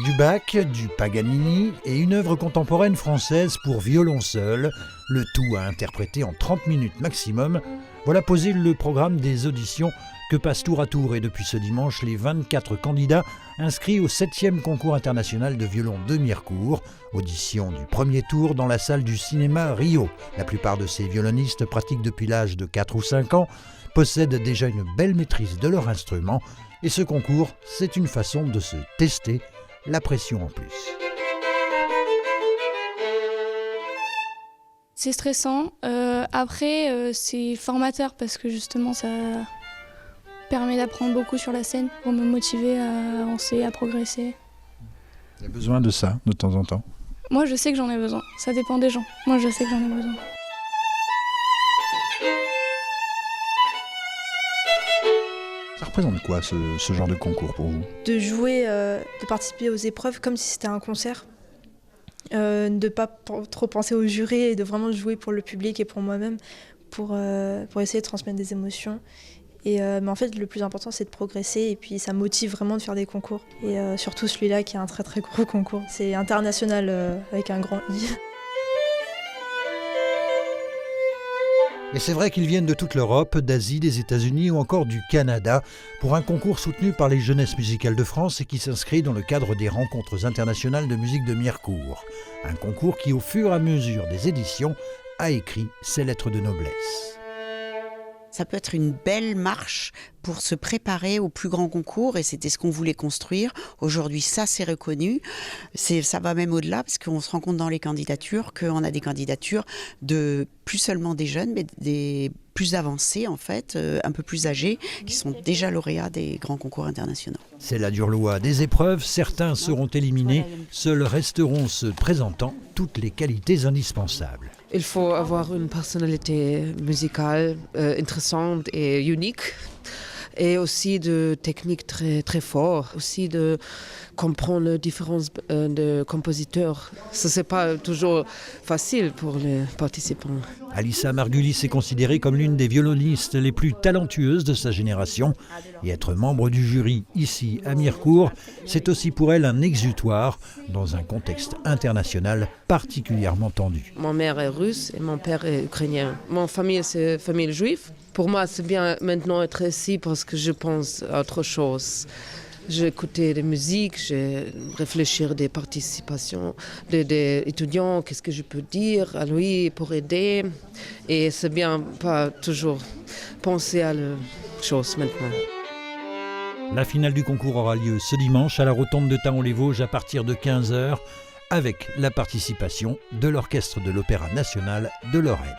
Du Bach, du Paganini et une œuvre contemporaine française pour violon seul, le tout à interpréter en 30 minutes maximum. Voilà posé le programme des auditions que passent tour à tour et depuis ce dimanche les 24 candidats inscrits au 7e concours international de violon de Mirecourt. Audition du premier tour dans la salle du cinéma Rio. La plupart de ces violonistes pratiquent depuis l'âge de 4 ou 5 ans, possèdent déjà une belle maîtrise de leur instrument et ce concours, c'est une façon de se tester, la pression en plus. C'est stressant. Après, c'est formateur parce que justement, ça permet d'apprendre beaucoup sur la scène pour me motiver à avancer, à progresser. Il y a besoin de ça de temps en temps. Moi, je sais que j'en ai besoin. Ça dépend des gens. Moi, je sais que j'en ai besoin. Ça représente quoi ce genre de concours pour vous ? De jouer, de participer aux épreuves comme si c'était un concert. De ne pas trop penser au jury et de vraiment jouer pour le public et pour moi-même pour essayer de transmettre des émotions. Mais en fait, le plus important, c'est de progresser et puis ça motive vraiment de faire des concours. Et surtout celui-là qui est un très très gros concours. C'est international avec un grand I. Et c'est vrai qu'ils viennent de toute l'Europe, d'Asie, des États-Unis ou encore du Canada pour un concours soutenu par les Jeunesses musicales de France et qui s'inscrit dans le cadre des rencontres internationales de musique de Mirecourt. Un concours qui, au fur et à mesure des éditions, a écrit ses lettres de noblesse. Ça peut être une belle marche pour se préparer au plus grand concours et c'était ce qu'on voulait construire. Aujourd'hui, ça c'est reconnu. Ça va même au-delà parce qu'on se rend compte dans les candidatures qu'on a des candidatures de plus seulement des jeunes, mais des plus avancés en fait, un peu plus âgés, qui sont déjà lauréats des grands concours internationaux. C'est la dure loi des épreuves, certains seront éliminés, seuls resteront se présentant toutes les qualités indispensables. Il faut avoir une personnalité musicale intéressante et unique. Et aussi de techniques très, très fortes, aussi de comprendre les différences de compositeurs. Ce n'est pas toujours facile pour les participants. Alissa Margulis est considérée comme l'une des violonistes les plus talentueuses de sa génération. Et être membre du jury ici à Mirecourt, c'est aussi pour elle un exutoire dans un contexte international particulièrement tendu. Ma mère est russe et mon père est ukrainien. Mon famille, c'est famille juive. Pour moi, c'est bien maintenant être ici parce que je pense à autre chose. J'ai écouté des musiques, j'ai réfléchi à des participations des étudiants, qu'est-ce que je peux dire à lui pour aider. Et c'est bien pas toujours penser à la chose maintenant. La finale du concours aura lieu ce dimanche à la rotonde de Thaon-les-Vosges à partir de 15h avec la participation de l'Orchestre de l'Opéra National de Lorraine.